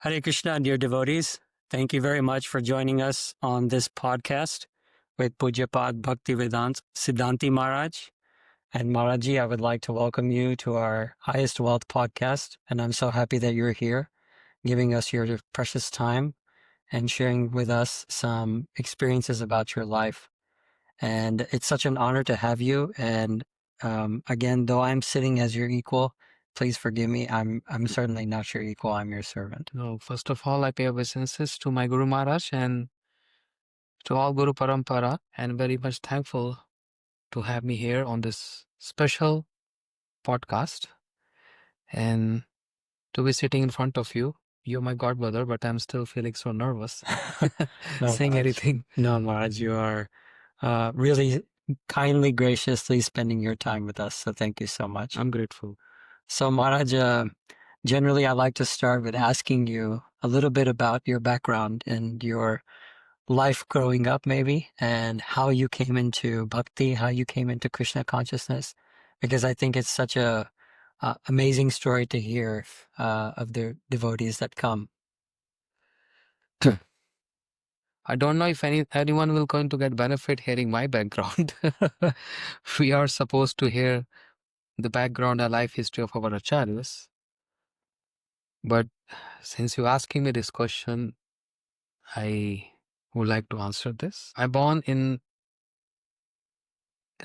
Hare Krishna, dear devotees. Thank you very much for joining us on this podcast with Pujyapad Bhaktivedanta Siddhāntī Mahārāja. And Maharaji, I would like to welcome you to our Highest Wealth podcast. And I'm so happy that you're here, giving us your precious time and sharing with us some experiences about your life. And it's such an honor to have you. And again, though I'm sitting as your equal, please forgive me. I'm certainly not your equal. I'm your servant. No, first of all, I pay obeisances to my Guru Maharaj and to all Guru Parampara, and very much thankful to have me here on this special podcast and to be sitting in front of you. You're my godbrother, but I'm still feeling so nervous saying Maharaj. anything. No, Maharaj, you are really kindly, graciously spending your time with us. So thank you so much. I'm grateful. So Maharaj, generally I like to start with asking you a little bit about your background and your life growing up maybe, and how you came into bhakti, how you came into Krishna consciousness, because I think it's such a amazing story to hear of the devotees that come. I don't know if anyone will going to get benefit hearing my background. We are supposed to hear the background and life history of our acharyas. But since you're asking me this question, I would like to answer this. I'm born in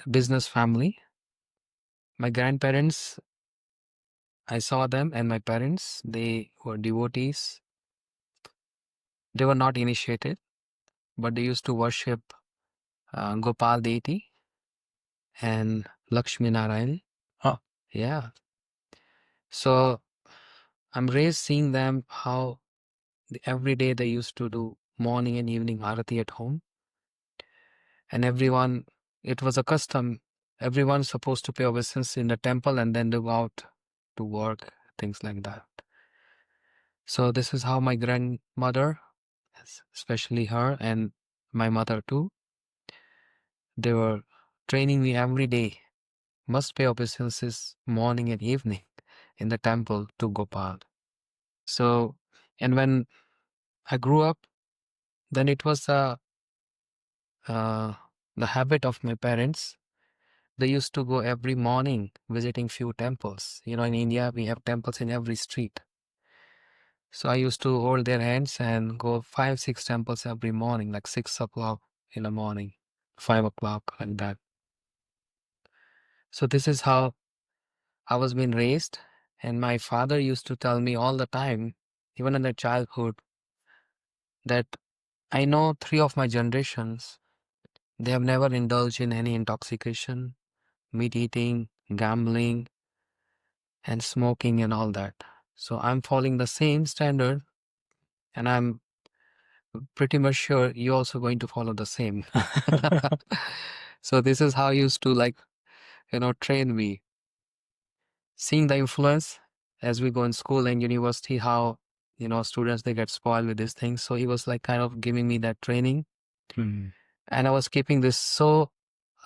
a business family. My grandparents, I saw them, and my parents, they were devotees. They were not initiated, but they used to worship Gopal deity and Lakshmi Narayan. Oh. Yeah. So I'm raised seeing them how every day they used to do morning and evening arati at home. And everyone, it was a custom, everyone's supposed to pay obeisance in the temple and then they go out to work, things like that. So this is how my grandmother, especially her, and my mother too, they were training me every day. Must pay obeisances morning and evening in the temple to Gopal. So, and when I grew up, then it was the habit of my parents. They used to go every morning visiting few temples. You know, in India, we have temples in every street. So I used to hold their hands and go 5-6 temples every morning, like 6 o'clock in the morning, 5 o'clock, like that. So this is how I was being raised. And my father used to tell me all the time, even in the childhood, that I know 3 of my generations, they have never indulged in any intoxication, meat eating, gambling, and smoking and all that. So I'm following the same standard, and I'm pretty much sure you're also going to follow the same. So this is how he used to, like, train me. Seeing the influence as we go in school and university, how, students, they get spoiled with these things. So he was like kind of giving me that training. And I was keeping this so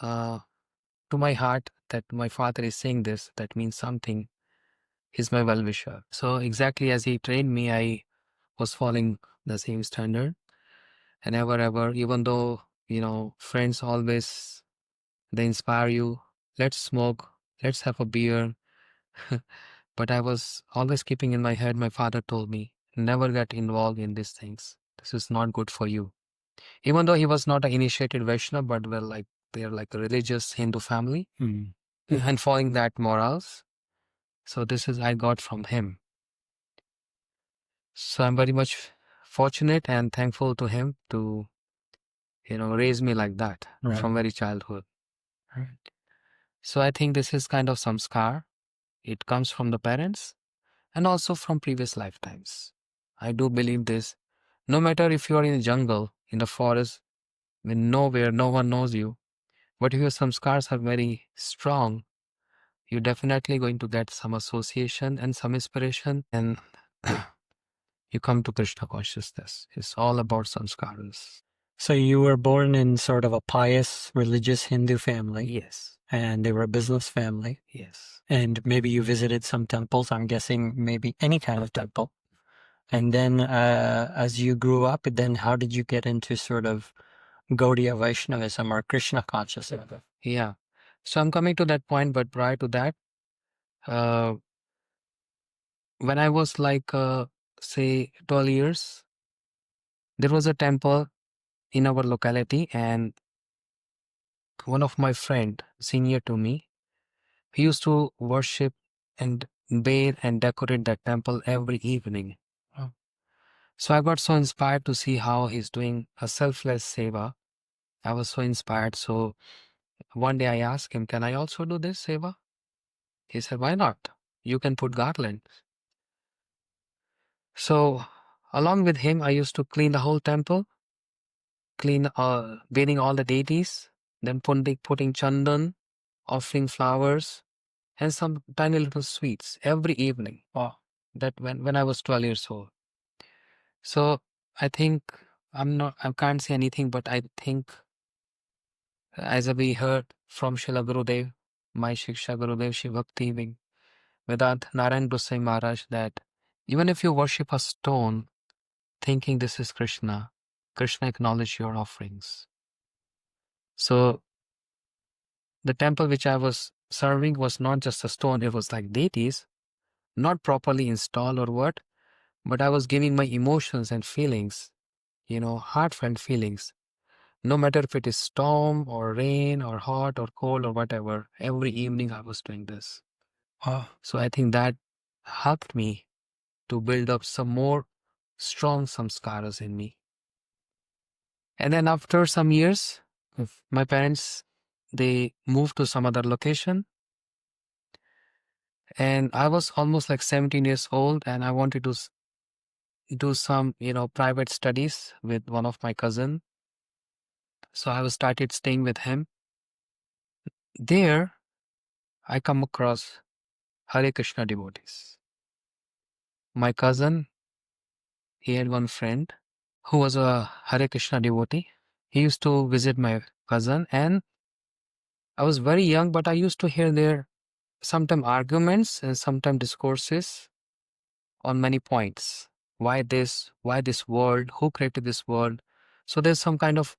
to my heart that my father is saying this, that means something. He's my well-wisher. So exactly as he trained me, I was following the same standard. And ever, even though, friends always, they inspire you, let's smoke, let's have a beer. But I was always keeping in my head, my father told me, never get involved in these things. This is not good for you. Even though he was not an initiated Vaishnava, but they're like a religious Hindu family and following that morals. So this is I got from him. So I'm very much fortunate and thankful to him to, raise me like that from very childhood. Right. So I think this is kind of samskar. It comes from the parents and also from previous lifetimes. I do believe this. No matter if you are in the jungle, in the forest, in nowhere, no one knows you, but if your samskars are very strong, you're definitely going to get some association and some inspiration, and you come to Krishna consciousness. It's all about samskaras. So you were born in sort of a pious, religious Hindu family. Yes. And they were a business family. Yes. And maybe you visited some temples, I'm guessing maybe any kind of temple. And then as you grew up, then how did you get into sort of Gaudiya Vaishnavism or Krishna consciousness? Yeah. So I'm coming to that point, but prior to that, uh, when I was like, say, 12 years, there was a temple in our locality, and one of my friend, senior to me, he used to worship and bathe and decorate that temple every evening. Oh. So I got so inspired to see how he's doing a selfless seva. I was so inspired. So one day I asked him, can I also do this seva? He said, why not? You can put garlands. So along with him, I used to clean the whole temple, bathing all the deities, then putting chandan, offering flowers, and some tiny little sweets every evening. Wow. That when I was 12 years old. So I think I can't say anything, but I think as we heard from Srila Gurudev, my Shiksha Gurudev Shri Bhakti Vedanta Narayan Goswami Maharaj, that even if you worship a stone thinking this is Krishna, Krishna acknowledge your offerings. So the temple which I was serving was not just a stone, it was like deities, not properly installed or what, but I was giving my emotions and feelings, heartfelt feelings. No matter if it is storm or rain or hot or cold or whatever, every evening I was doing this. Wow. So I think that helped me to build up some more strong samskaras in me. And then after some years, my parents, they moved to some other location. And I was almost like 17 years old, and I wanted to do some, private studies with one of my cousin. So I started staying with him. There, I come across Hare Krishna devotees. My cousin, he had one friend who was a Hare Krishna devotee. He used to visit my cousin, and I was very young, but I used to hear their sometimes arguments and sometimes discourses on many points. Why this world? Who created this world? So there's some kind of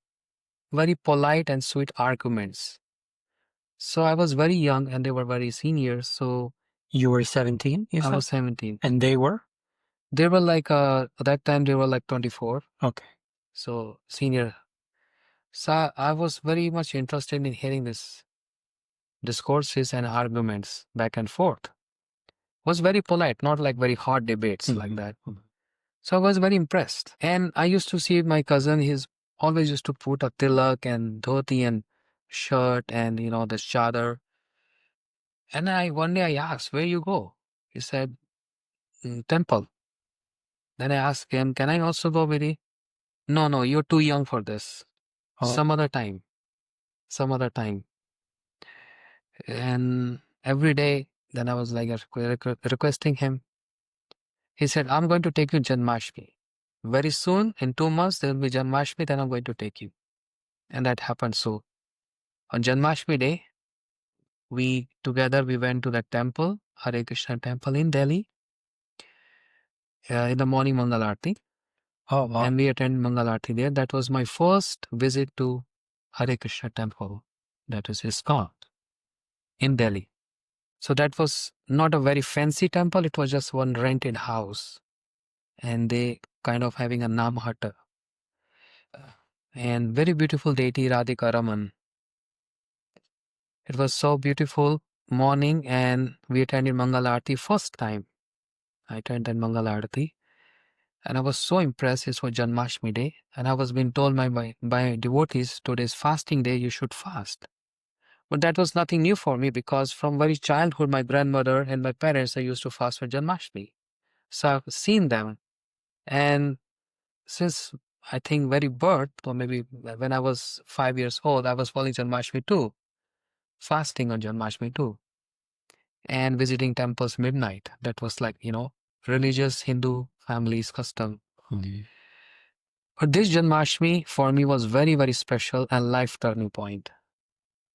very polite and sweet arguments. So I was very young and they were very seniors. So you were 17, you I said? was 17. And they were? They were like, at that time they were like 24. Okay. So senior. So I was very much interested in hearing this discourses and arguments back and forth. Was very polite, not like very hot debates like that. So I was very impressed. And I used to see my cousin, he's always used to put a tilak and dhoti and shirt and, this chadar. And one day I asked, where you go? He said, temple. Then I asked him, can I also go with you? No, you're too young for this. Oh. Some other time. And every day, then I was like requesting him. He said, I'm going to take you Janmashtami. Very soon, in 2 months, there will be Janmashtami, then I'm going to take you. And that happened. So on Janmashtami day, we went to that temple, Hare Krishna temple in Delhi, in the morning Mangal Aarti. Oh, wow. And we attended Mangal Aarti there. That was my first visit to Hare Krishna temple, that is Iskcon, in Delhi. So that was not a very fancy temple, it was just one rented house. And they kind of having a Nam Hut. And very beautiful deity, Radhika Raman. It was so beautiful morning, and we attended Mangal Aarti first time. I attended Mangal Aarti, and I was so impressed. It was Janmashtami day, and I was being told by devotees, today's fasting day, you should fast. But that was nothing new for me, because from very childhood, my grandmother and my parents, they used to fast for Janmashtami. So I've seen them, and since I think very birth, or maybe when I was 5 years old, I was following Janmashtami too, fasting on Janmashtami too, and visiting temples midnight. That was like, religious Hindu families' custom. But this Janmashtami for me was very, very special and life turning point,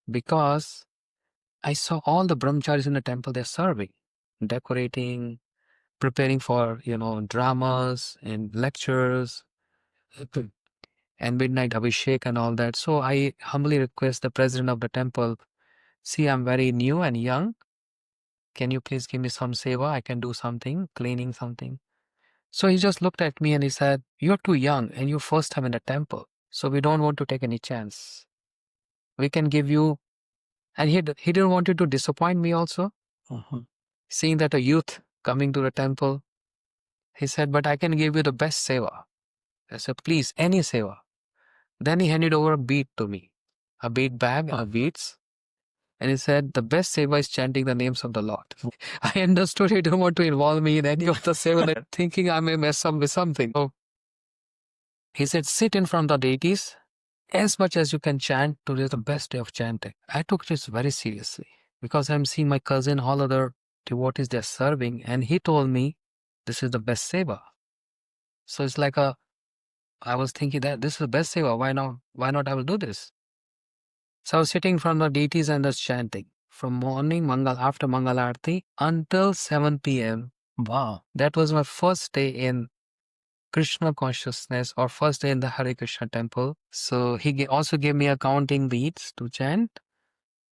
because I saw all the brahmacharis in the temple, they're serving, decorating, preparing for, dramas and lectures and midnight abhishek and all that. So I humbly request the president of the temple, see, I'm very new and young. Can you please give me some seva? I can do something, cleaning something. So he just looked at me and he said, you're too young and you're first time in the temple. So we don't want to take any chance. We can give you, and he didn't want you to disappoint me also. Seeing that a youth coming to the temple, he said, but I can give you the best seva. I said, please, any seva. Then he handed over a bead to me, a bead bag, beads. And he said, the best seva is chanting the names of the Lord. I understood he didn't want to involve me in any of the seva, thinking I may mess up with something. So he said, sit in front of the deities as much as you can chant. Today is the best day of chanting. I took this very seriously because I'm seeing my cousin, all other devotees they're serving, and he told me this is the best seva. So it's like I was thinking that this is the best seva. Why not I will do this? So I was sitting from the deities and just chanting from morning after Mangal Aarti until 7 p.m. Wow. That was my first day in Krishna Consciousness, or first day in the Hare Krishna temple. So he also gave me a counting beads to chant.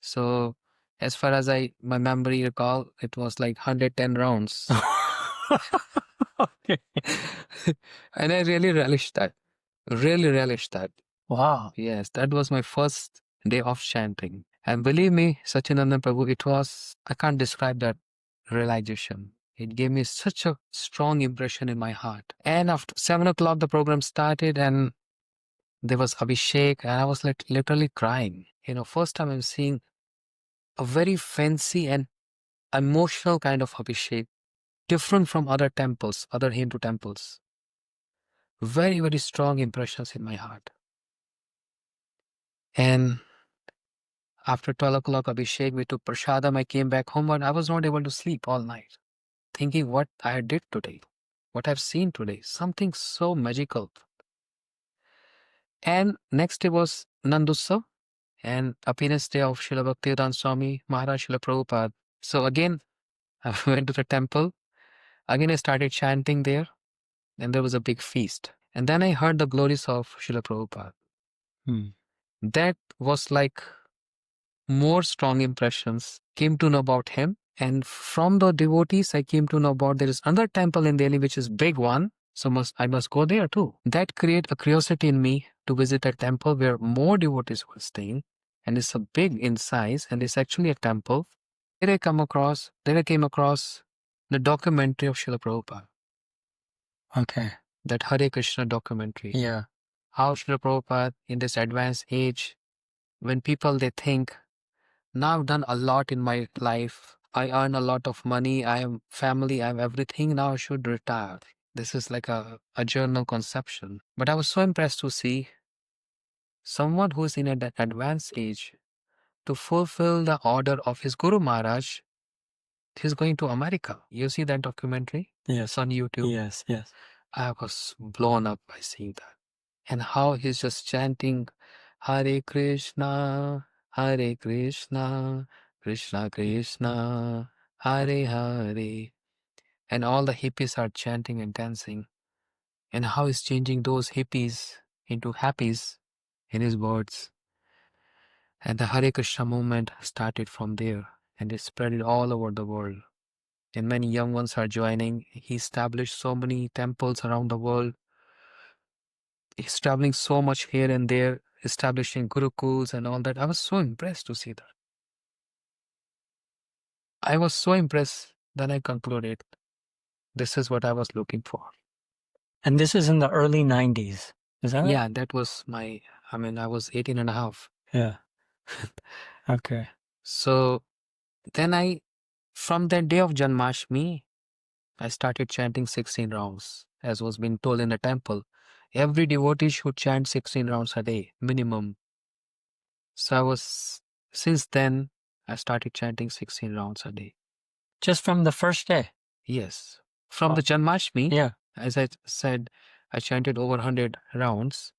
So as far as my memory recall, it was like 110 rounds. Okay. And I really relished that. Really relished that. Wow. Yes, that was my first day of chanting. And believe me, Sachinandan Prabhu, I can't describe that realization. It gave me such a strong impression in my heart. And after 7 o'clock, the program started and there was Abhishek and I was like literally crying. First time I'm seeing a very fancy and emotional kind of Abhishek, different from other temples, other Hindu temples. Very, very strong impressions in my heart. And after 12 o'clock Abhishek, we took prasadam. I came back home, but I was not able to sleep all night, thinking what I did today, what I've seen today, something so magical. And next day was Nandutsav and appearance day of Śrīla Bhaktivedanta Mahārāja, Srila Prabhupada. So again, I went to the temple. Again, I started chanting there, and there was a big feast. And then I heard the glories of Srila Prabhupada. That was like more strong impressions, came to know about him. And from the devotees, I came to know about there is another temple in Delhi, which is big one. So I must go there too. That created a curiosity in me to visit a temple where more devotees were staying. And it's a big in size, and it's actually a temple. There I came across the documentary of Srila Prabhupada. Okay. That Hare Krishna documentary. Yeah. How Srila Prabhupada in this advanced age, when people they think, now I've done a lot in my life. I earn a lot of money. I have family. I have everything. Now I should retire. This is like a journal conception. But I was so impressed to see someone who's in an advanced age to fulfill the order of his Guru Maharaj. He's going to America. You see that documentary? Yes. It's on YouTube. Yes. Yes. I was blown up by seeing that. And how he's just chanting Hare Krishna, Hare Krishna, Krishna Krishna, Hare Hare. And all the hippies are chanting and dancing. And how he's changing those hippies into happies in his words. And the Hare Krishna movement started from there. And it spread it all over the world. And many young ones are joining. He established so many temples around the world. He's traveling so much here and there, establishing gurukuls and all that. I was so impressed to see that. I was so impressed that I concluded this is what I was looking for. And this is in the early 90s. Is that right? Yeah, that was I was 18 and a half. Yeah. Okay. So then from that day of Janmashtami, I started chanting 16 rounds, as was being told in the temple. Every devotee should chant 16 rounds a day, minimum. So since then, I started chanting 16 rounds a day. Just from the first day? Yes. From the Janmashtami, Yeah. as I said, I chanted over 100 rounds.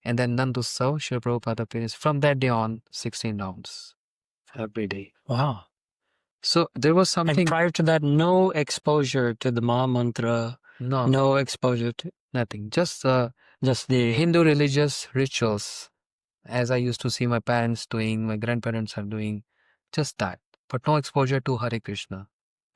And then Nandutsav, Srila Prabhupada appearance. From that day on, 16 rounds every day. Wow. So there was And something. prior to that, no exposure to the Maha Mantra, No, no exposure to nothing. Just just the Hindu religious rituals, as I used to see my parents doing, my grandparents are doing, just that. But no exposure to Hare Krishna.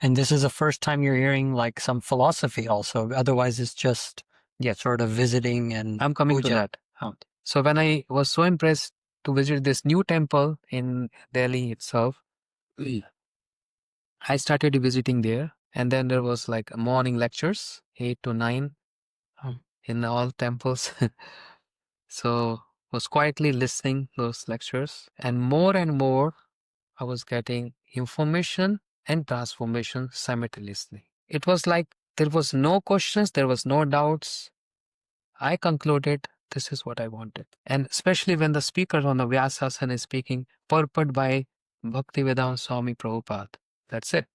And this is the first time you're hearing like some philosophy also. Otherwise, it's just Yes. sort of visiting and I'm coming to puja. that. Oh. So when I was so impressed to visit this new temple in Delhi itself, I started visiting there. And then there was like morning lectures, 8 to 9 Um, in all temples. So was quietly listening those lectures. And more I was getting information and transformation simultaneously. It was like there was no questions, there was no doubts. I concluded this is what I wanted. And especially when the speaker on the Vyasasana is speaking, purport by Bhaktivedanta Swami Prabhupada. That's it.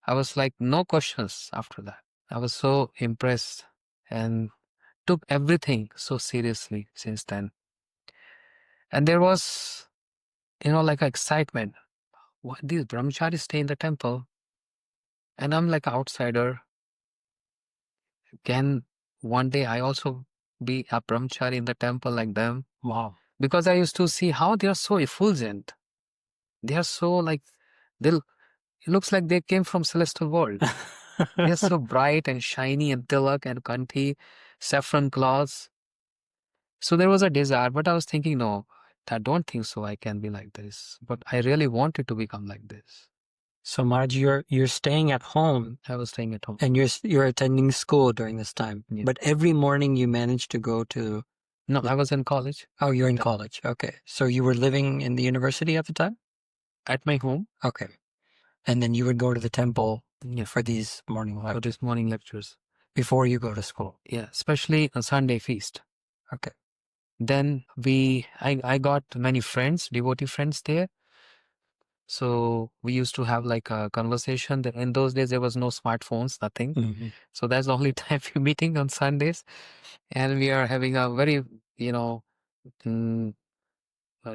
I was like, no questions after that. I was so impressed and took everything so seriously since then. And there was, like excitement. What, these brahmacharis stay in the temple, and I'm like an outsider. Can one day I also be a brahmachari in the temple like them? wow. Because I used to see how they are so effulgent. They are so like, it looks like they came from celestial world. They are so bright and shiny and tilak and kanthi, saffron cloths. So there was a desire, but I was thinking, no, I don't think so. I can be like this. But I really wanted to become like this. So Marge, you're staying at home I was staying at home. and you're attending school during this time. Yeah. But every morning you managed to go to. No, I was in college. Oh, you're in college. Okay. So you were living in the university at the time? At my home. Okay. And then you would go to the temple Yeah. for these morning For lectures these morning lectures. before you go to school. Yeah, especially on Sunday feast. Okay. Then I got many friends, devotee friends there. So we used to have like a conversation. In those days, there was no smartphones, nothing. Mm-hmm. So that's the only time we're meeting on Sundays. And we are having a very,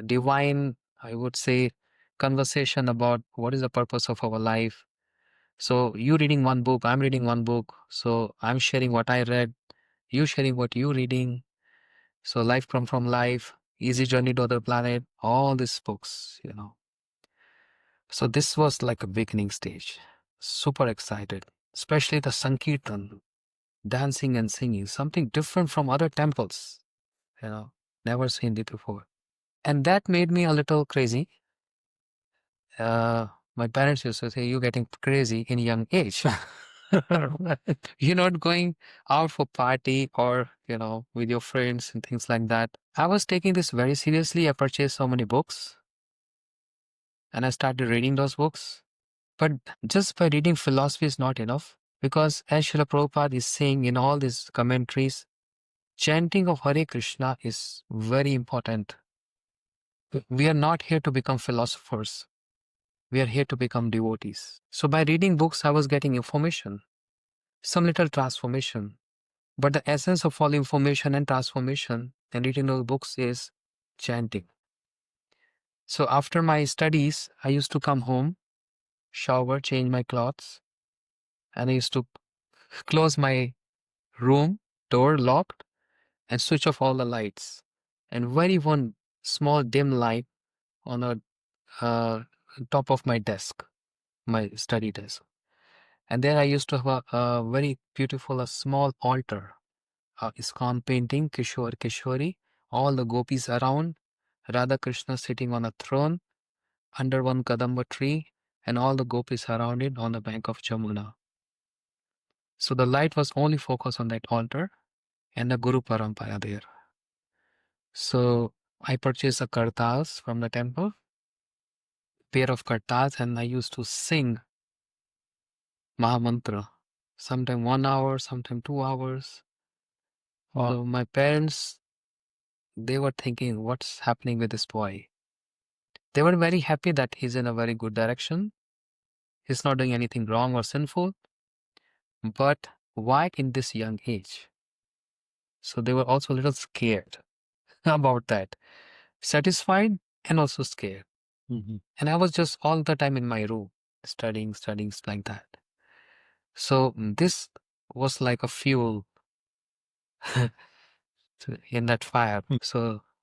divine, I would say, conversation about what is the purpose of our life. So you reading one book, I'm reading one book. So I'm sharing what I read, you sharing what you reading. So life come from life, easy journey to other planet, all these books. So this was like a beginning stage. Super excited, especially the Sankirtan, dancing and singing, something different from other temples. Never seen it before. And that made me a little crazy. My parents used to say, you're getting crazy in young age. You're not going out for party or, with your friends and things like that. I was taking this very seriously. I purchased so many books and I started reading those books. But just by reading philosophy is not enough, because as Srila Prabhupada is saying in all these commentaries, chanting of Hare Krishna is very important. We are not here to become philosophers. We are here to become devotees. So by reading books, I was getting information, some little transformation. But the essence of all information and transformation and reading those books is chanting. So after my studies, I used to come home, shower, change my clothes, and I used to close my room, door locked, and switch off all the lights. And very one small dim light on the top of my desk, my study desk. And there I used to have a very beautiful, a small altar, Iskcon painting, Kishore Kishori, all the gopis around, Radha Krishna sitting on a throne under one kadamba tree, and all the gopis around it on the bank of Jamuna. So the light was only focused on that altar and the Guru Parampara there. So I purchased a kartas from the temple, pair of kartas, and I used to sing Mahamantra, sometime 1 hour, sometime 2 hours. Wow. So my parents, they were thinking, what's happening with this boy? They were very happy that he's in a very good direction. He's not doing anything wrong or sinful. But why in this young age? So they were also a little scared about that. Satisfied and also scared. And I was just all the time in my room, studying like that. So this was like a fuel in that fire.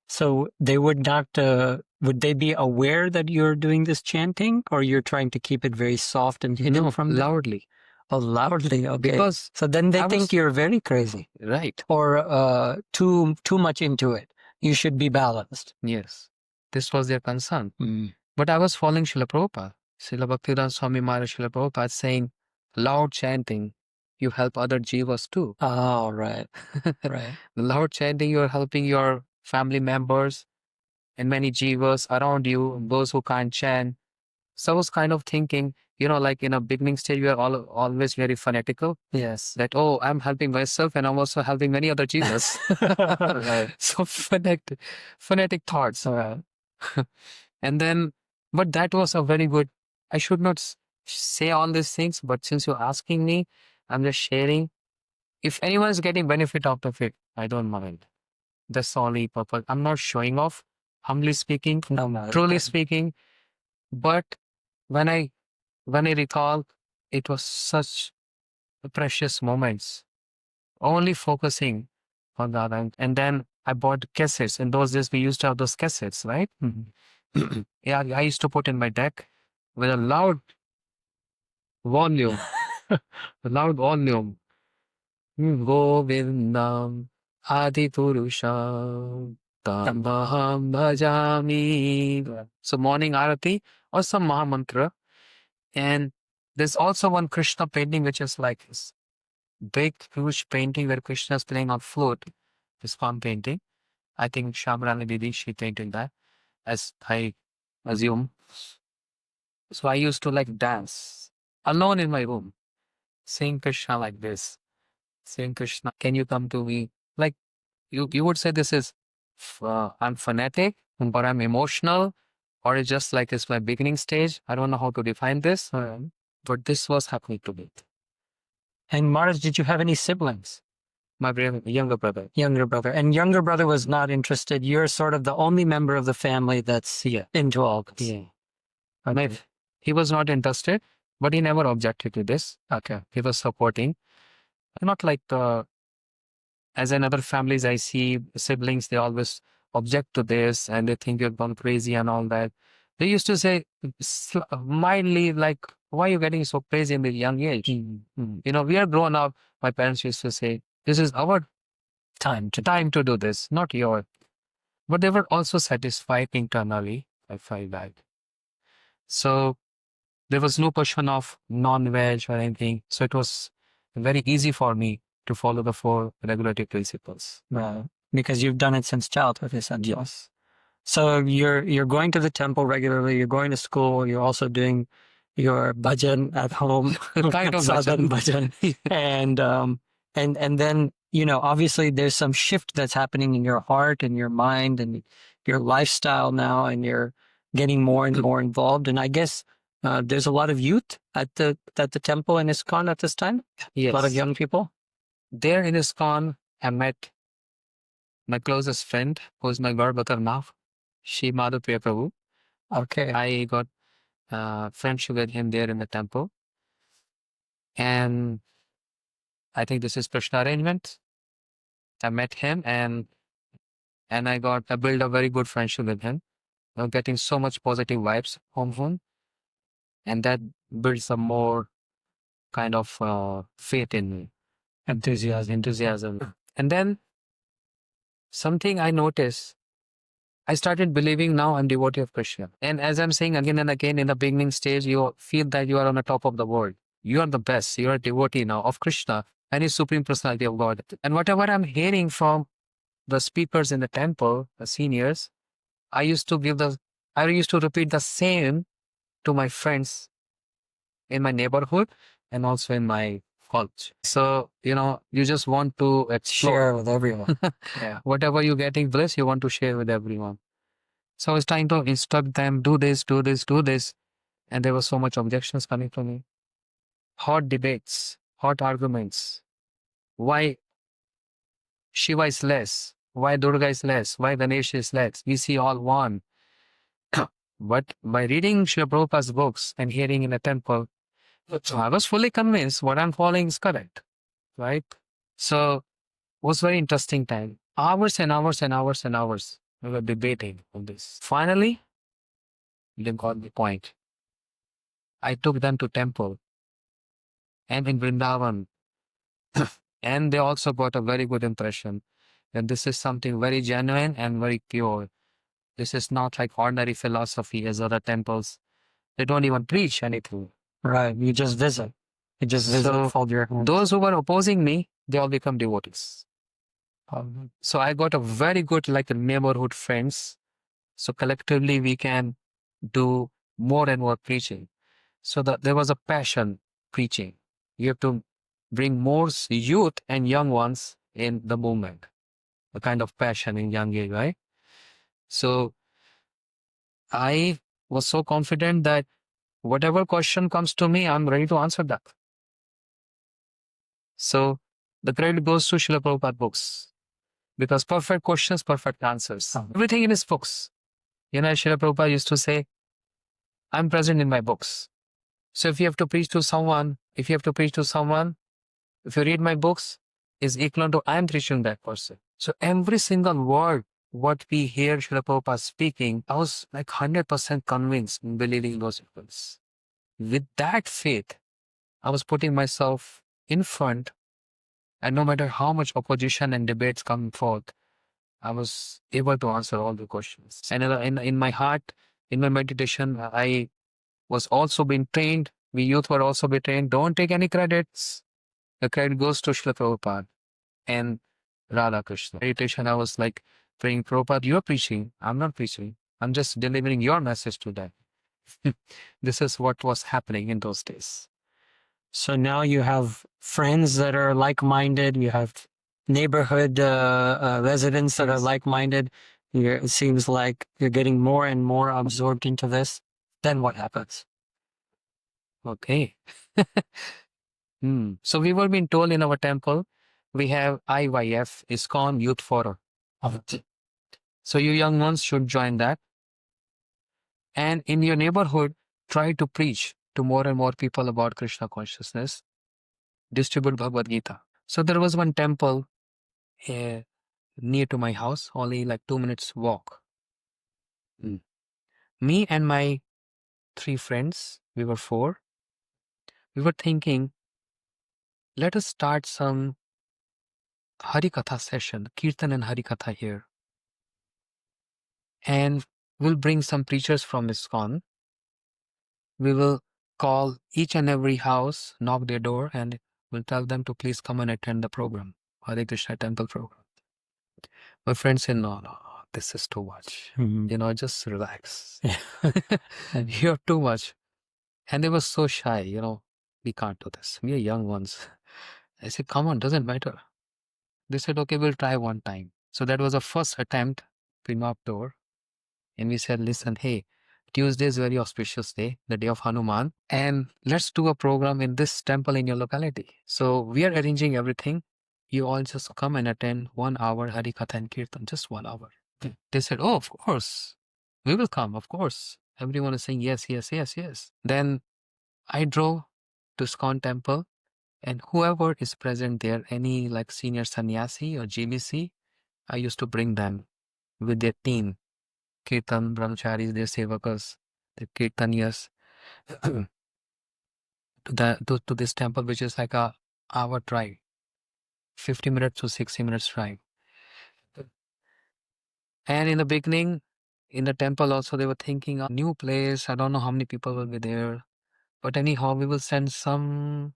So they would not, would they be aware that you're doing this chanting, or you're trying to keep it very soft and hidden from them? Loudly. Oh, loudly, okay. Because so then they I think was- you're very crazy, Right. or too much into it. You should be balanced. Yes. This was their concern. Mm. But I was following Srila Prabhupada, Srila Bhaktivedanta Mahārāja, Srila Prabhupada saying, loud chanting, you help other jivas too. Oh, right. Right. The loud chanting, you're helping your family members and many jivas around you, those who can't chant. So I was kind of thinking, like in a beginning stage, we are always very fanatical. Yes. That, oh, I'm helping myself and I'm also helping many other jivas. Right. So fanatic thoughts. Right. And then, but that was a very good, I should not say all these things, but since you're asking me, I'm just sharing. If anyone is getting benefit out of it, I don't mind. That's the only purpose. I'm not showing off, humbly speaking, No, truly speaking. But when I recall, it was such precious moments, only focusing on that. And then I bought cassettes. In those days, we used to have those cassettes, right? Yeah, I used to put in my deck with a loud volume. Govindam Adi Purusham Tamaham Bhajami. So morning arati or some Mahamantra. And there's also one Krishna painting which is like this big, huge painting where Krishna is playing on flute. Iskcon painting. I think Shamrani Didi, she painted that, as I assume. So I used to like dance alone in my room, sing Krishna like this. Sing Krishna, can you come to me? Like you would say this is, I'm fanatic, but I'm emotional, or it's just like it's my beginning stage. I don't know how to define this, but this was happening to me. And Maharaj, did you have any siblings? My younger brother. Younger brother. And younger brother was not interested. You're sort of the only member of the family that's into all this. Yeah. He was not interested, but he never objected to this. Okay. He was supporting. Not like as in other families, I see siblings, they always object to this and they think you're gone crazy and all that. They used to say mildly, like, why are you getting so crazy in the young age? We are grown up. My parents used to say, this is our time to do this, not your. But they were also satisfied internally, I find that. So there was no question of non-veg or anything. So it was very easy for me to follow the 4 regulatory principles. Right. Because you've done it since childhood, essentially. Yes. So you're going to the temple regularly, you're going to school, you're also doing your bhajan at home. Kind of sadhan bhajan. And then, obviously there's some shift that's happening in your heart and your mind and your lifestyle now, and you're getting more and more involved. And I guess there's a lot of youth at the temple in Iskcon at this time. Yes. A lot of young people. There in Iskcon, I met my closest friend, who's my Garbhatar now, Shri Madhapriya Prabhu. Okay. I got friendship with him there in the temple. And I think this is Krishna arrangement. I met him and I built a very good friendship with him. I'm getting so much positive vibes from him. And that builds some more kind of faith in me. Enthusiasm. And then something I noticed, I started believing now I'm devotee of Krishna. And as I'm saying again and again, in the beginning stage, you feel that you are on the top of the world. You are the best. You are a devotee now of Krishna and His Supreme Personality of God. And whatever I'm hearing from the speakers in the temple, the seniors, I used to repeat the same to my friends in my neighborhood and also in my college. So, you just want to explore. Share with everyone. Yeah. Whatever you're getting bliss, you want to share with everyone. So I was trying to instruct them, do this. And there was so much objections coming from me. Hot debates, hot arguments. Why Shiva is less? Why Durga is less? Why Ganesh is less? We see all one. But by reading Srila Prabhupada's books and hearing in a temple, so I was fully convinced what I'm following is correct, right? So it was very interesting time. Hours and hours and hours and hours we were debating on this. Finally, they got the point. I took them to temple and in Vrindavan, and they also got a very good impression that this is something very genuine and very pure. This is not like ordinary philosophy as other temples. They don't even preach anything. Right. You just visit. You just visit, So fold your hands. those who were opposing me, they all become devotees. So I got a very good like neighborhood friends. So collectively we can do more and more preaching. So that there was a passion preaching. You have to bring more youth and young ones in the movement. A kind of passion in young age, right? So I was so confident that whatever question comes to me, I'm ready to answer that. So the credit goes to Srila Prabhupada books. Because perfect questions, perfect answers. Everything in his books. You know, Srila Prabhupada used to say, I'm present in my books. So if you have to preach to someone, if you read my books, is equivalent to I am preaching that person. So every single word, what we hear Srila Prabhupada speaking, I was like 100% convinced in believing those words. With that faith, I was putting myself in front, and no matter how much opposition and debates come forth, I was able to answer all the questions. And in my heart, in my meditation, I was also being trained. We youth were also being trained. Don't take any credits. The credit goes to Srila Prabhupada and Radha Krishna. Meditation, I was like praying, Prabhupada, you're preaching. I'm not preaching. I'm just delivering your message to them. This is what was happening in those days. So now you have friends that are like-minded. You have neighborhood residents that are like-minded. It seems like you're getting more and more absorbed into this. Then what happens? Okay. So we were being told in our temple, we have IYF, Iskcon Youth Forum. So you young ones should join that. And in your neighborhood, try to preach to more and more people about Krishna consciousness. Distribute Bhagavad Gita. So there was one temple near to my house, only like 2 minutes walk. Me and my 3 friends, we were 4. We were thinking, let us start some Harikatha session, Kirtan and Harikatha here. And we'll bring some preachers from Iskcon. We will call each and every house, knock their door, and we'll tell them to please come and attend the program, Hare Krishna temple program. My friend said, no, this is too much. You know, just relax. You're too much. And they were so shy, you know, we can't do this. We are young ones. I said, come on, doesn't matter. They said, okay, we'll try one time. So that was the first attempt to knock door. And we said, listen, hey, Tuesday is a very auspicious day, the day of Hanuman. And let's do a program in this temple in your locality. So we are arranging everything. You all just come and attend 1 hour Harikatha and Kirtan, just 1 hour. They said, oh, of course. We will come, of course. Everyone is saying, yes, yes, yes, yes. Then I drove to Iskcon temple, and whoever is present there, any like senior sannyasi or GBC, I used to bring them with their team. Kirtan, brahmacharis, their sevakas, the kirtaniyas, to this temple, which is like a hour drive, 50 minutes to 60 minutes drive. And in the beginning, in the temple also, they were thinking a new place. I don't know how many people will be there. But anyhow, we will send some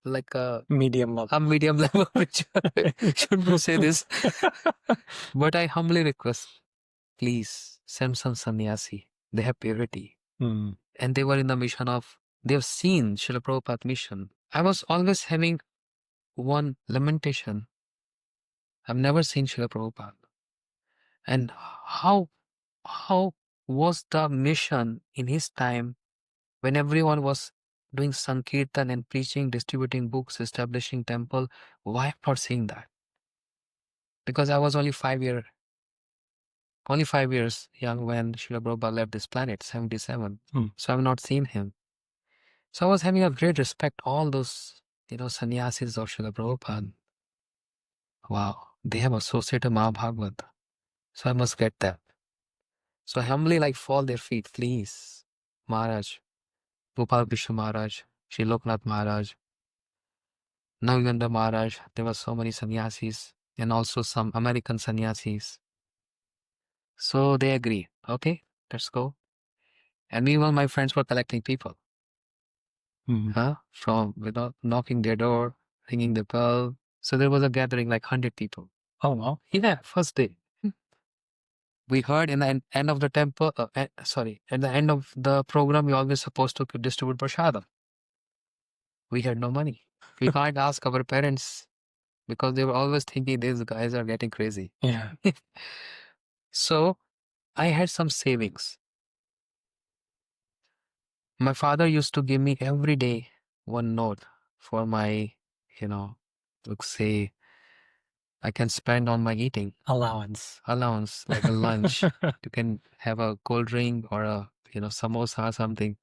like a medium level. Shouldn't we say this? But I humbly request, please send some sannyasi. They have purity. And they were in the mission of, they have seen Srila Prabhupada mission. I was always having one lamentation. I've never seen Srila Prabhupada. And how was the mission in his time when everyone was doing Sankirtan and preaching, distributing books, establishing temple? Why am I not seeing that? Because I was only 5 years only 5 years young when Srila Prabhupada left this planet, 77. So I've not seen him. So I was having a great respect, all those, sannyasis of Srila Prabhupada. Wow, they have associated Mahabhagavad. So I must get that. So I humbly fall their feet, please. Maharaj, Gopal Krishna Maharaj, Sri Loknath Maharaj, Naviganda Maharaj, there were so many sannyasis and also some American sannyasis. So they agree, okay, let's go. And meanwhile, my friends were collecting people. From without knocking their door, ringing the bell. So there was a gathering like 100 people. Oh, wow. Yeah, first day. We heard in the end of the temple, at the end of the program, we always supposed to distribute prashadam. We had no money. We can't ask our parents because they were always thinking these guys are getting crazy. Yeah. So I had some savings. My father used to give me every day one note for my, let's say, I can spend on my eating. Allowance. Like a lunch. You can have a cold drink or a, samosa or something.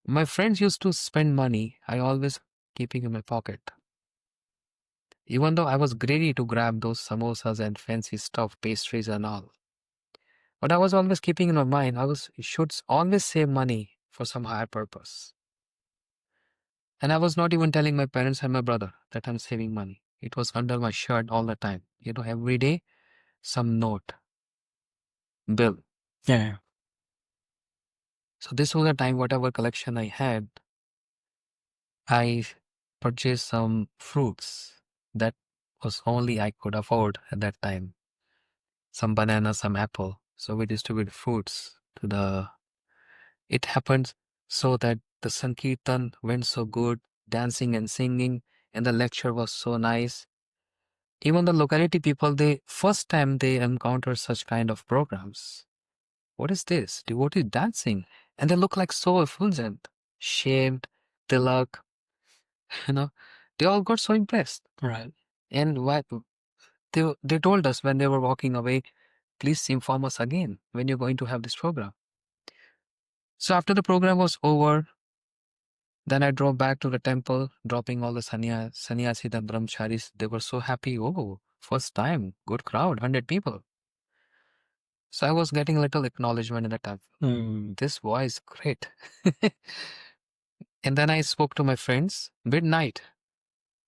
My friends used to spend money. I always keeping in my pocket. Even though I was greedy to grab those samosas and fancy stuff, pastries and all. But I was always keeping in my mind, should always save money for some higher purpose. And I was not even telling my parents and my brother that I'm saving money. It was under my shirt all the time. Every day, some note, bill. Yeah. So this was the time, whatever collection I had, I purchased some fruits that was only I could afford at that time. Some banana, some apple. So we distributed fruits to the... It happened so that the Sankirtan went so good, dancing and singing, and the lecture was so nice. Even the locality people, first time they encounter such kind of programs. What is this? Devotees dancing. And they look like so effulgent, shaved, tilak. They all got so impressed. Right. And they told us when they were walking away, please inform us again when you're going to have this program. So after the program was over, then I drove back to the temple, dropping all the sannyasi and brahmacharis. They were so happy. Oh, first time, good crowd, 100 people. So I was getting a little acknowledgement in the temple. This boy is great. And then I spoke to my friends, midnight,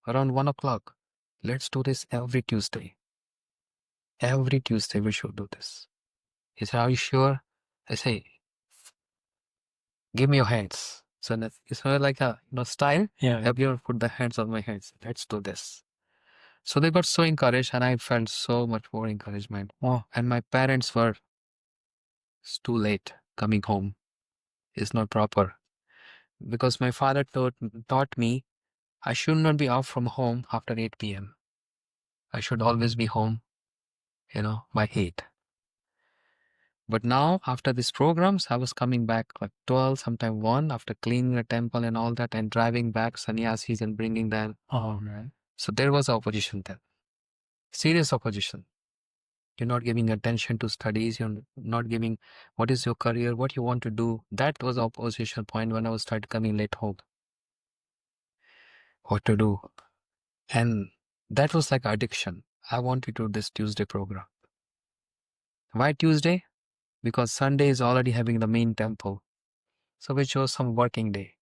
around 1 o'clock. Let's do this every Tuesday. Every Tuesday we should do this. He said, are you sure? I say, give me your hands. So it's not like a style. Yeah. Have you put the hands on my hands? Let's do this. So they got so encouraged and I felt so much more encouragement. Wow. And my parents were, it's too late coming home. It's not proper. Because my father taught me I should not be off from home after 8 p.m. I should always be home, by 8. But now, after these programs, I was coming back like 12, sometime 1, after cleaning the temple and all that, and driving back sannyasis and bringing them. Oh, right. So there was opposition then. Serious opposition. You're not giving attention to studies. You're not giving what is your career, what you want to do. That was opposition point when I was started coming late home. What to do? And that was like addiction. I wanted to do this Tuesday program. Why Tuesday? Because Sunday is already having the main temple. So we chose some working day.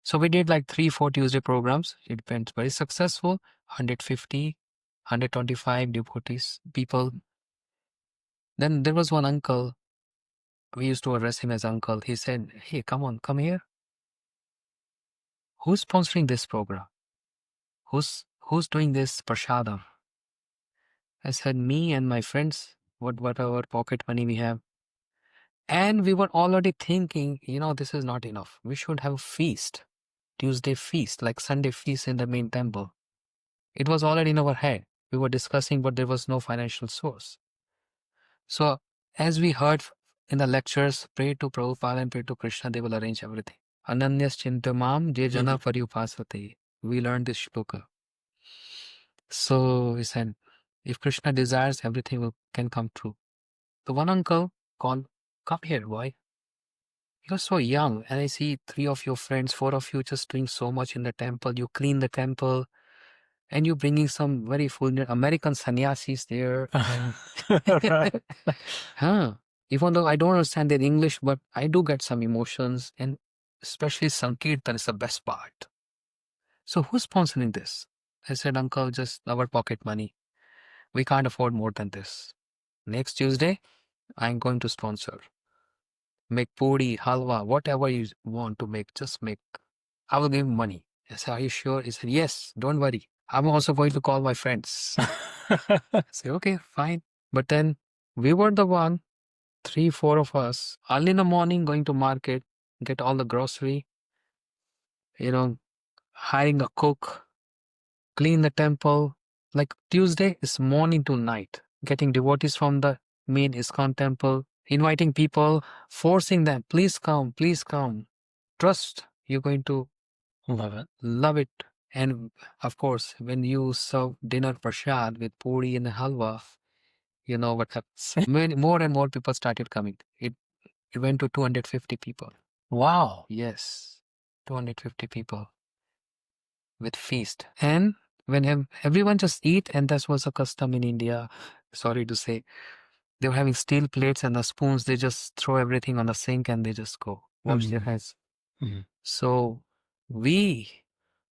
So we did like 3-4 Tuesday programs. It went very successful. 150, 125 devotees, people. Then there was one uncle. We used to address him as uncle. He said, hey, come here. Who's sponsoring this program? Who's doing this prashadam? I said, me and my friends, whatever pocket money we have. And we were already thinking, this is not enough. We should have a feast, Tuesday feast, like Sunday feast in the main temple. It was already in our head. We were discussing, but there was no financial source. So as we heard in the lectures, pray to Prabhupada and pray to Krishna, they will arrange everything. Ananyas chintamam je jana paryupasate. We learned this shloka. So he said, if Krishna desires, everything can come true. The one uncle called, "Come here, boy. You're so young, and I see 3 of your friends, 4 of you just doing so much in the temple. You clean the temple, and you bringing some very full American sannyasis there." Right. Huh. Even though I don't understand their English, but I do get some emotions, and especially Sankirtan is the best part. So who's sponsoring this? I said, "Uncle, just our pocket money. We can't afford more than this. Next Tuesday, I'm going to sponsor. Make puri, halwa, whatever you want to make, just make. I will give you money." I said, "Are you sure?" He said, "Yes, don't worry. I'm also going to call my friends." I said, "Okay, fine." But then we were the one, 3, 4 of us, early in the morning going to market, get all the grocery, hiring a cook, clean the temple. Like Tuesday is morning to night, getting devotees from the main Iskcon temple, inviting people, forcing them, please come, please come. Trust, you're going to Love it. love it. And of course, when you serve dinner prasad with puri and halwa, you know what happens. More and more people started coming. It went to 250 people. Wow. Yes, 250 people with feast. And when everyone just eat, and that was a custom in India, sorry to say, they were having steel plates and the spoons, they just throw everything on the sink and they just go wash their hands. Mhm. So we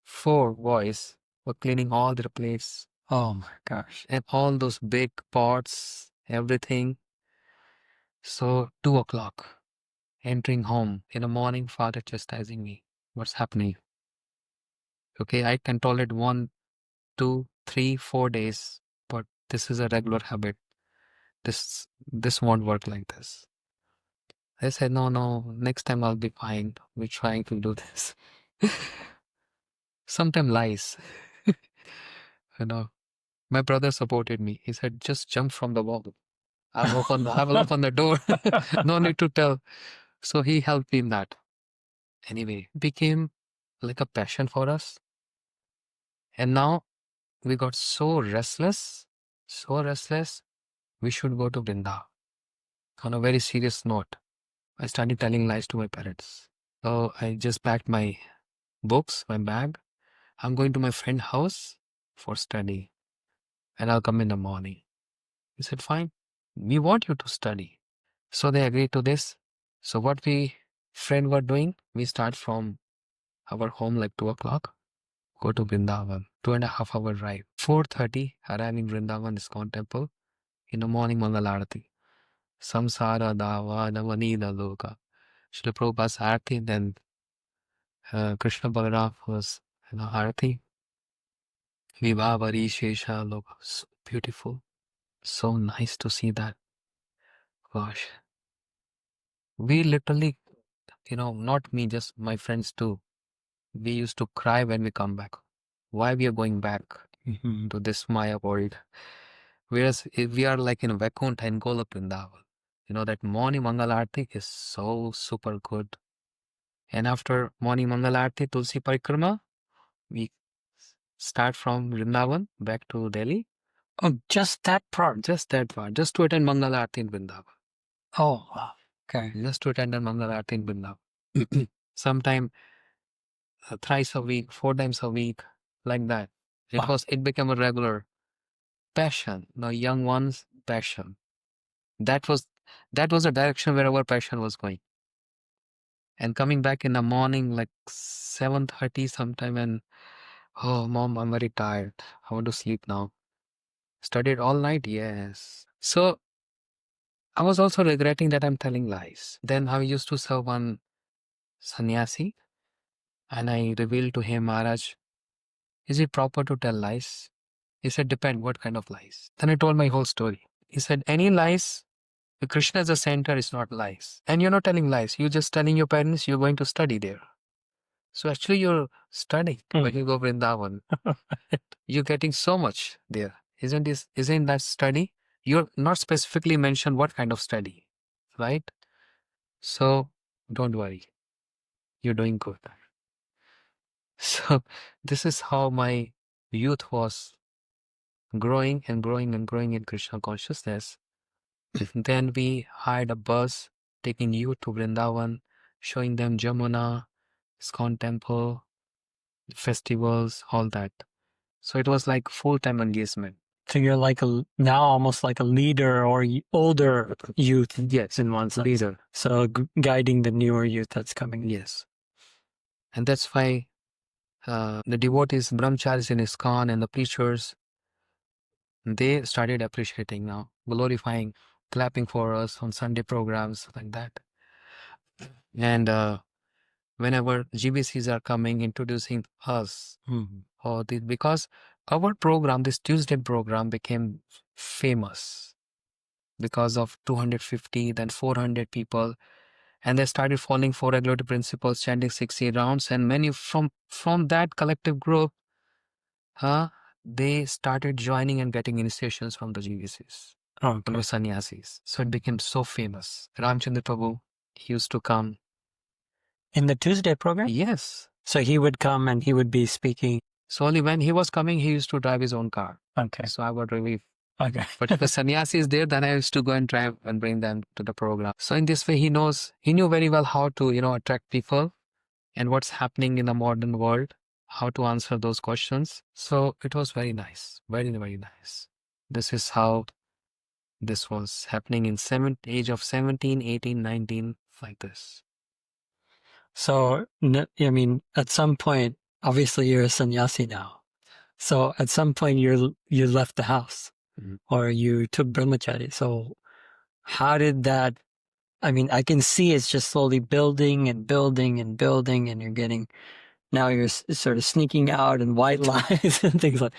4 boys were cleaning all their plates Oh my gosh. and all those big pots, everything. So 2 o'clock, entering home in the morning, father chastising me. What's happening? Okay, I can tolerate 1, 2, 3, 4 days, but this is a regular habit. This won't work like this. I said, no, next time I'll be fine. We're trying to do this. Sometimes lies. My brother supported me. He said, just jump from the wall. I will open the door. No need to tell. So he helped me in that. Anyway, it became like a passion for us. And now we got so restless, we should go to Vrindavan. On a very serious note, I started telling lies to my parents. So I just packed my books, my bag. I'm going to my friend's house for study, and I'll come in the morning. He said, fine, we want you to study. So they agreed to this. So what we friend were doing, we start from our home like 2 o'clock, go to Vrindavan, 2.5 hour drive. 4:30, arrive in Vrindavan Iskcon temple. In the morning, Mangalarati. Samsara Dava Navanida Loka. Srila Prabhupada's Arati, then Krishna Balaram was Arati. Vibhavari Shesha Loka. So beautiful. So nice to see that. Gosh. We literally, not me, just my friends too. We used to cry when we come back. Why we are going back to this Maya world? Whereas if we are like in Vaikuntha and Golok Vrindavan, that morning Mangal Aarti is so super good. And after morning Mangal Aarti, Tulsi Parikrama, we start from Vrindavan back to Delhi. Oh, just that part. Just that part. Just to attend Mangal Aarti in Vrindavan. Oh, wow. Okay. Just to attend Mangal Aarti in Vrindavan. Sometime thrice a week, 4 times a week, like that. Wow. It became a regular passion. The young ones' passion. That was the direction where our passion was going. And coming back in the morning, like 7:30 sometime, and oh, mom, I'm very tired. I want to sleep now. Studied all night, yes. So I was also regretting that I'm telling lies. Then I used to serve one sannyasi, and I revealed to him, Maharaj, is it proper to tell lies? He said, depend what kind of lies. Then I told my whole story. He said, any lies, with Krishna as a center is not lies. And you're not telling lies. You're just telling your parents you're going to study there. So actually you're studying when you go Vrindavan. You're getting so much there. Isn't that study? You're not specifically mentioned what kind of study, right? So don't worry. You're doing good. So this is how my youth was growing and growing and growing in Krishna consciousness. Then we hired a bus taking youth to Vrindavan, showing them Jamuna, Iskcon temple, festivals, all that. So it was like full-time engagement. So you're like now almost like a leader or older youth Yes, in one sense. leader. So guiding the newer youth that's coming. Yes. And that's why the devotees, brahmacharis in Iskcon and the preachers, they started appreciating now, glorifying, clapping for us on Sunday programs like that. And whenever GBCs are coming, introducing us, or because our program, this Tuesday program, became famous because of 250, then 400 people, and they started following four regulatory principles, chanting 60 rounds, and many from that collective group, they started joining and getting initiations from the GBCs, from the sannyasis. So it became so famous. Ramchandra Prabhu, he used to come. In the Tuesday program? Yes. So he would come and he would be speaking. So only when he was coming, he used to drive his own car. Okay. So I would relieve. Okay. But if a sannyasi is there, then I used to go and drive and bring them to the program. So in this way, he knew very well how to, attract people and what's happening in the modern world, how to answer those questions. So it was very nice. Very, very nice. This is how this was happening in age of 17, 18, 19, like this. So, I mean, at some point, obviously you're a sannyasi now. So at some point you left the house or you took brahmachari. So how did that, I mean, I can see it's just slowly building and building and building and now you're sort of sneaking out and white lies and things like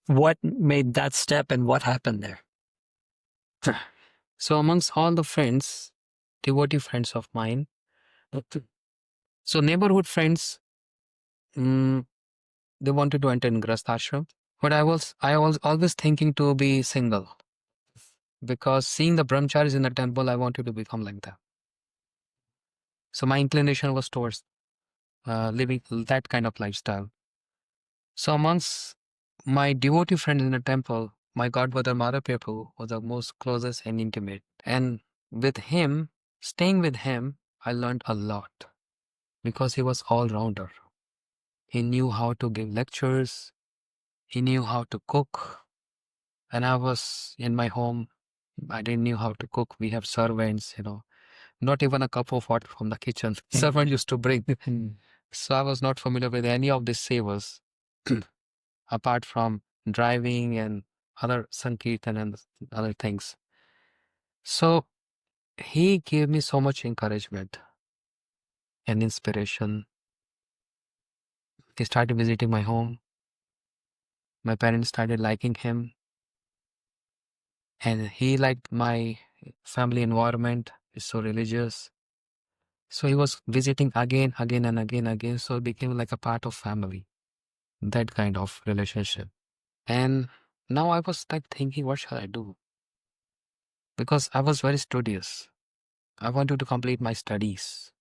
what made that step and what happened there? So amongst all the friends, devotee friends of mine, so neighborhood friends, they wanted to enter in Grasthashram, but I was always thinking to be single, because seeing the brahmacharis in the temple, I wanted to become like them. So my inclination was towards living that kind of lifestyle. So amongst my devotee friends in the temple, my godbrother Madhav was the most closest and intimate. And with him, staying with him, I learned a lot because he was all-rounder. He knew how to give lectures. He knew how to cook. And I was in my home. I didn't know how to cook. We have servants, not even a cup of water from the kitchen. Servant used to bring. So I was not familiar with any of these savers, apart from driving and other sankirtan and other things. So he gave me so much encouragement and inspiration. He started visiting my home. My parents started liking him. And he liked my family environment. It's so religious. So he was visiting again and again. So it became like a part of family. That kind of relationship. And now I was like thinking, what shall I do? Because I was very studious. I wanted to complete my studies,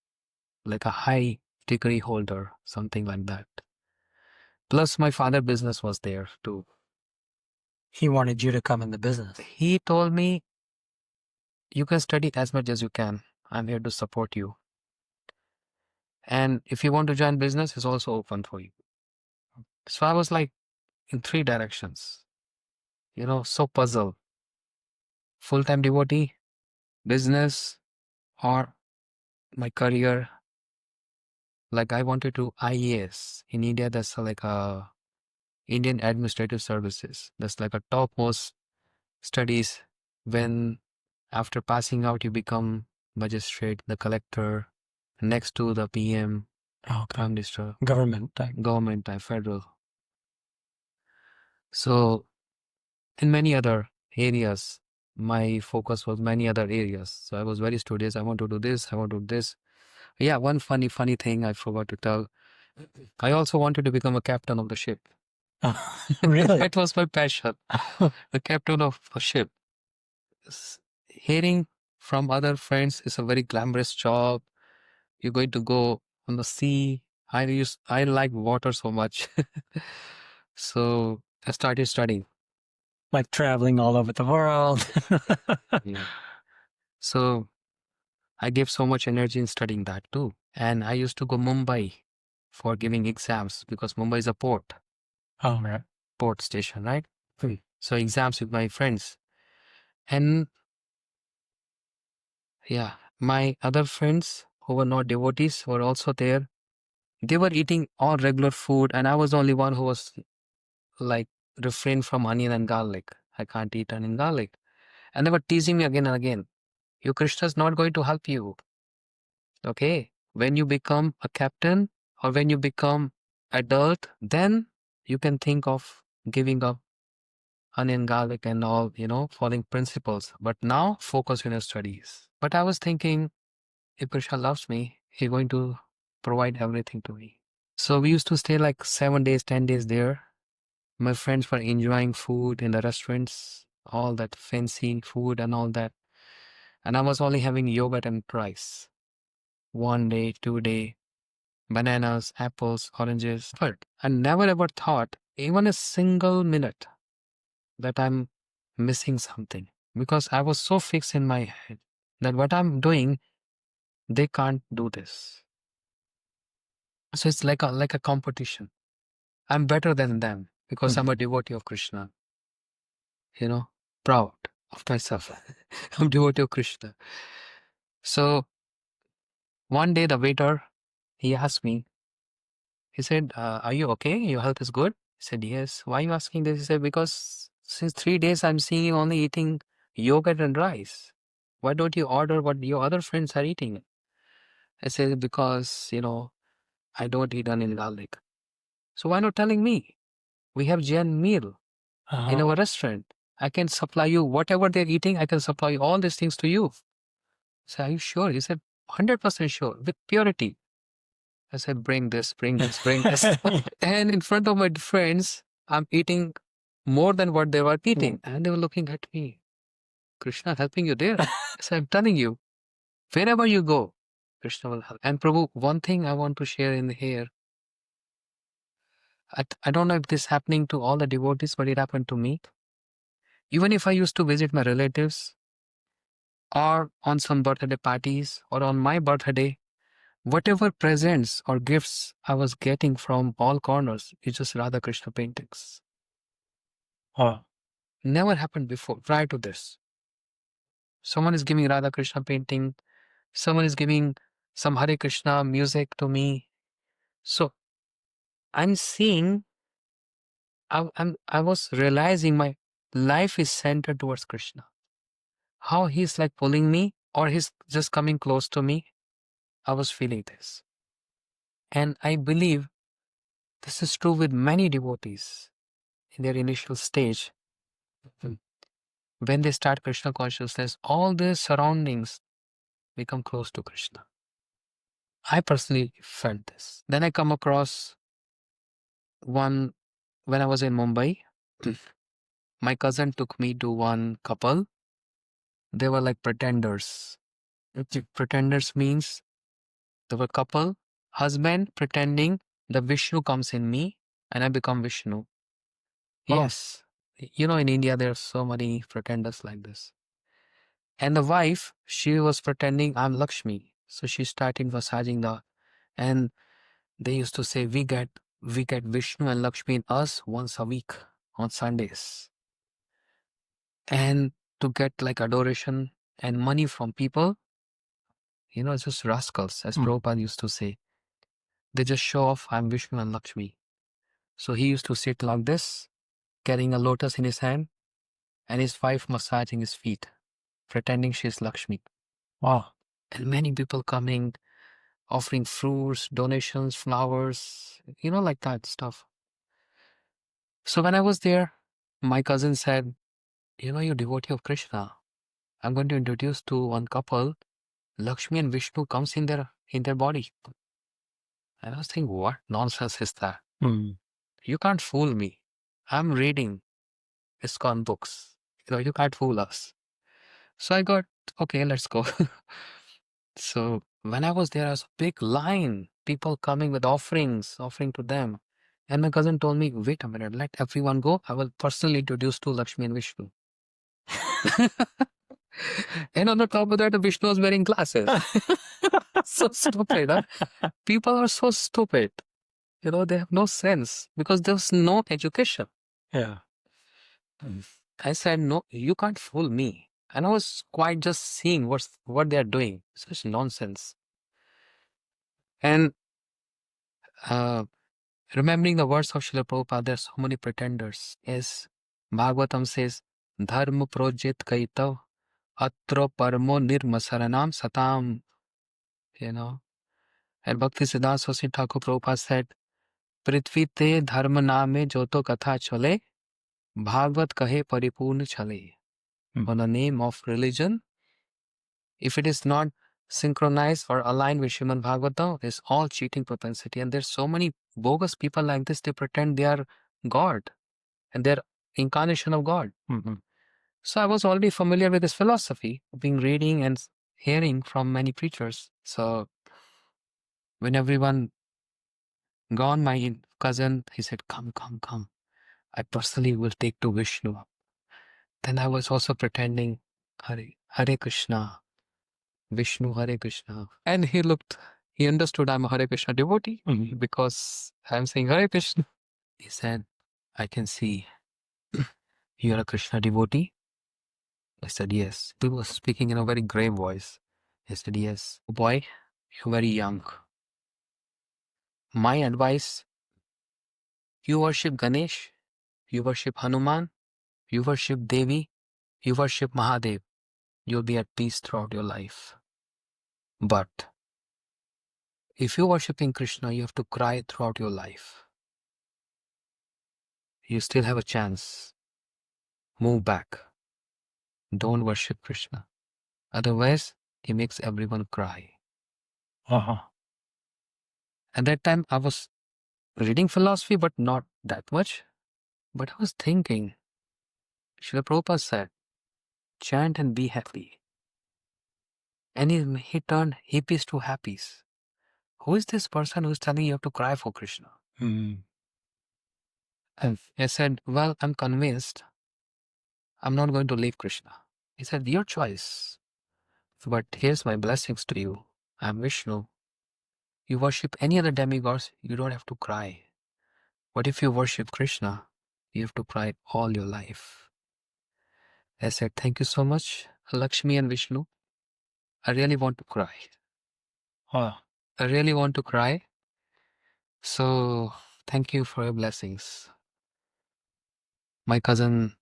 like a high degree holder, something like that. Plus my father business was there too. He wanted you to come in the business. He told me, you can study as much as you can. I'm here to support you. And if you want to join business, it's also open for you. So I was like in three directions, so puzzled. Full-time devotee, business, or my career. Like I wanted to IAS. In India, that's like a Indian Administrative Services. That's like a topmost studies when after passing out, you become magistrate, the collector, next to the PM, Prime Minister. Government type, federal. So in many other areas, my focus was many other areas. So I was very studious. I want to do this. I want to do this. Yeah, one funny thing I forgot to tell. I also wanted to become a captain of the ship. Really? That was my passion. The captain of a ship. Hearing from other friends is a very glamorous job. You're going to go on the sea. I like water so much. So I started studying. Like traveling all over the world. Yeah. So I gave so much energy in studying that too. And I used to go Mumbai for giving exams because Mumbai is a port Oh, right. station, right? So exams with my friends. And yeah, my other friends who were not devotees were also there. They were eating all regular food, and I was the only one who was like refrain from onion and garlic. I can't eat onion and garlic. And they were teasing me again and again. Your Krishna is not going to help you. Okay. When you become a captain or when you become adult, then you can think of giving up onion, garlic and all, following principles. But now focus on your studies. But I was thinking, if Krishna loves me, he's going to provide everything to me. So we used to stay like 7 days, 10 days there. My friends were enjoying food in the restaurants, all that fancy food and all that. And I was only having yogurt and rice. 1 day, 2 day, bananas, apples, oranges. But I never ever thought, even a single minute, that I'm missing something. Because I was so fixed in my head that what I'm doing, they can't do this. So it's like a competition. I'm better than them because I'm a devotee of Krishna. Proud of myself. I'm devotee of Krishna. So one day the waiter, he asked me, he said, are you okay? Your health is good? I said, yes. Why are you asking this? He said, because since 3 days I'm seeing you only eating yogurt and rice. Why don't you order what your other friends are eating? I said, because, I don't eat onion garlic. So why not telling me? We have Jain meal in our restaurant. I can supply you whatever they're eating. I can supply all these things to you. I said, are you sure? He said, 100% sure, with purity. I said, bring this, bring this, bring this. And in front of my friends, I'm eating more than what they were eating. And they were looking at me. Krishna helping you there. So I'm telling you, wherever you go, Krishna will help. And Prabhu, one thing I want to share in here. I don't know if this is happening to all the devotees, but it happened to me. Even if I used to visit my relatives or on some birthday parties or on my birthday, whatever presents or gifts I was getting from all corners is just Radha Krishna paintings. Never happened before, prior to this. Someone is giving Radha Krishna painting, someone is giving some Hare Krishna music to me. So I'm seeing, I was realizing my life is centered towards Krishna. How he's like pulling me or he's just coming close to me. I was feeling this. And I believe this is true with many devotees in their initial stage. When they start Krishna consciousness, all their surroundings become close to Krishna. I personally felt this. Then I come across one when I was in Mumbai. My cousin took me to one couple. They were like pretenders. Pretenders means they were couple, husband pretending the Vishnu comes in me and I become Vishnu. Yes. In India, there are so many pretenders like this. And the wife, she was pretending I'm Lakshmi. So she started massaging and they used to say, we get Vishnu and Lakshmi in us once a week on Sundays. And to get like adoration and money from people, it's just rascals, as Prabhupada used to say. They just show off, I'm Vishnu and Lakshmi. So he used to sit like this, carrying a lotus in his hand, and his wife massaging his feet, pretending she's Lakshmi. Wow. And many people coming, offering fruits, donations, flowers, like that stuff. So when I was there, my cousin said, you're devotee of Krishna. I'm going to introduce to one couple. Lakshmi and Vishnu comes in their body. And I was thinking, what nonsense is that? You can't fool me. I'm reading Iskcon books. You can't fool us. So I got, okay, let's go. So when I was there, there was a big line. People coming with offerings, offering to them. And my cousin told me, wait a minute, let everyone go. I will personally introduce to Lakshmi and Vishnu. And on the top of that, Vishnu was wearing glasses. So stupid. Huh? People are so stupid. They have no sense because there's no education. Yeah. I said, no, you can't fool me. And I was quite just seeing what they're doing. Such nonsense. And remembering the words of Srila Prabhupada, there's so many pretenders. Yes, Bhagavatam says, Dharma projit kaitav atra parmo nirmasaranam satam. And Bhakti Siddhāntī Thakur Prabhupada said, Prithvi te dharma name joto katha chale, Bhagavad kahe paripurna chale. On the name of religion, if it is not synchronized or aligned with Srimad Bhagavatam, it's all cheating propensity. And there's so many bogus people like this, they pretend they are God and they're incarnation of God. So I was already familiar with this philosophy, being reading and hearing from many preachers. So when everyone gone, my cousin, he said, come. I personally will take to Vishnu. Then I was also pretending, Hare Krishna, Vishnu, Hare Krishna. And he understood I'm a Hare Krishna devotee because I'm saying Hare Krishna. He said, I can see you're a Krishna devotee. I said, yes. He was speaking in a very grave voice. He said, yes. Boy, you're very young. My advice, you worship Ganesh, you worship Hanuman, you worship Devi, you worship Mahadev. You'll be at peace throughout your life. But if you're worshipping Krishna, you have to cry throughout your life. You still have a chance. Move back. Don't worship Krishna. Otherwise, he makes everyone cry. At that time, I was reading philosophy, but not that much. But I was thinking, Srila Prabhupada said, chant and be happy. And he turned hippies to happies. Who is this person who's telling you have to cry for Krishna? And I said, well, I'm convinced I'm not going to leave Krishna. He said, your choice. But here's my blessings to you. I'm Vishnu. You worship any other demigods, you don't have to cry. But if you worship Krishna, you have to cry all your life. I said, thank you so much, Lakshmi and Vishnu. I really want to cry. I really want to cry. So thank you for your blessings. My cousin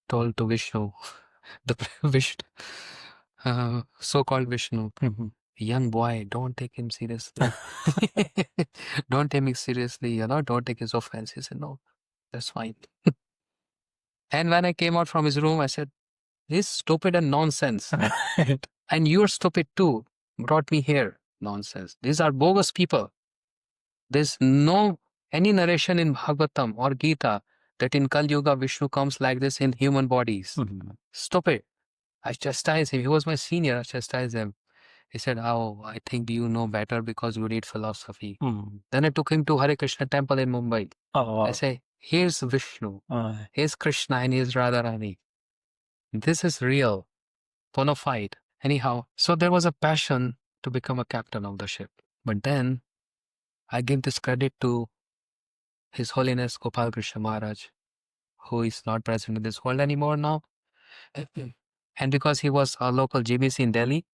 told to Vishnu, the Vishnu, so-called Vishnu, young boy, don't take him seriously. Don't take me seriously, don't take his offense. He said, no, that's fine. And when I came out from his room, I said, this is stupid and nonsense. And you're stupid too. Brought me here. Nonsense. These are bogus people. There's no any narration in Bhagavatam or Gita that in Kali Yuga Vishnu comes like this in human bodies. Stupid. I chastised him. He was my senior. I chastised him. He said, oh, I think you know better because you read philosophy. Then I took him to Hare Krishna temple in Mumbai. I say, here's Vishnu. Here's Krishna and here's Radharani. This is real. Bona fide. Anyhow, so there was a passion to become a captain of the ship. But then I give this credit to His Holiness Gopal Krishna Maharaj, who is not present in this world anymore now. And because he was a local GBC in Delhi,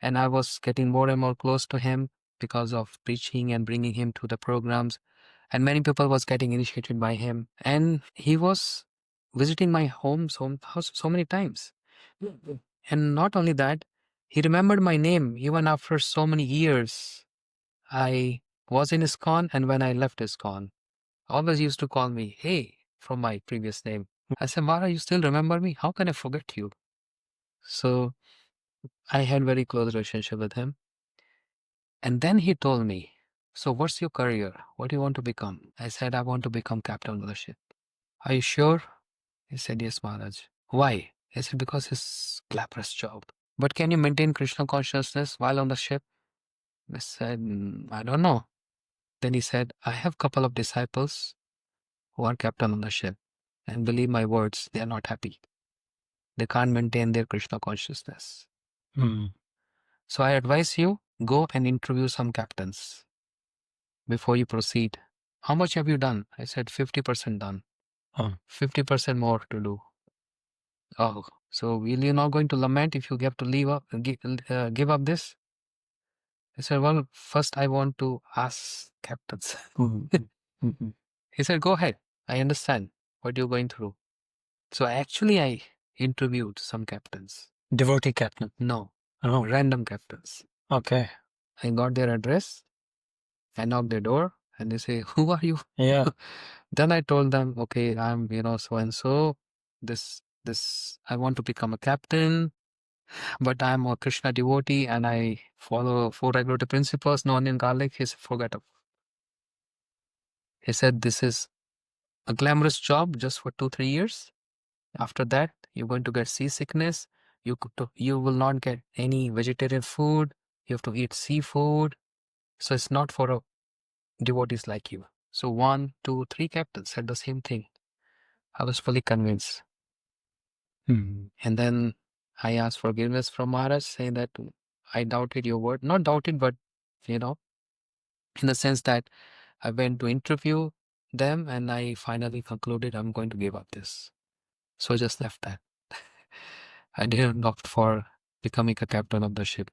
and I was getting more and more close to him because of preaching and bringing him to the programs. And many people was getting initiated by him. And he was visiting my house so many times. And not only that, he remembered my name even after so many years. I was in Iskcon, and when I left Iskcon, always used to call me, hey, from my previous name. I said, Mara, you still remember me? How can I forget you? So I had very close relationship with him. And then he told me, so what's your career? What do you want to become? I said, I want to become captain of the ship. Are you sure? He said, yes, Maharaj. Why? I said, because it's a glamorous job. But can you maintain Krishna consciousness while on the ship? I said, I don't know. Then he said, I have a couple of disciples who are captain on the ship. And believe my words, they are not happy. They can't maintain their Krishna consciousness. Mm. So I advise you, go and interview some captains before you proceed. How much have you done? I said 50% done. Oh. 50% more to do. Oh, so will you not going to lament if you have to give up this? I said, well, first I want to ask captains. Mhm. He said, go ahead. I understand what you're going through. So actually I interviewed some captains. Devotee captain. No, Oh, random captains. okay. I got their address. I knocked their door and they say, who are you? Yeah. Then I told them, okay, I'm, so and so. This, I want to become a captain, but I'm a Krishna devotee and I follow 4 regulatory principles, no onion, garlic. He said, forget it. He said, this is a glamorous job just for 2-3 years. After that, you're going to get seasickness. You will not get any vegetarian food. You have to eat seafood. So it's not for devotees like you. So 1, 2, 3 captains said the same thing. I was fully convinced. Mm. And then I asked forgiveness from Maharaj, saying that I doubted your word. Not doubted, but, in the sense that I went to interview them and I finally concluded I'm going to give up this. So I just left that. I didn't opt for becoming a captain of the ship.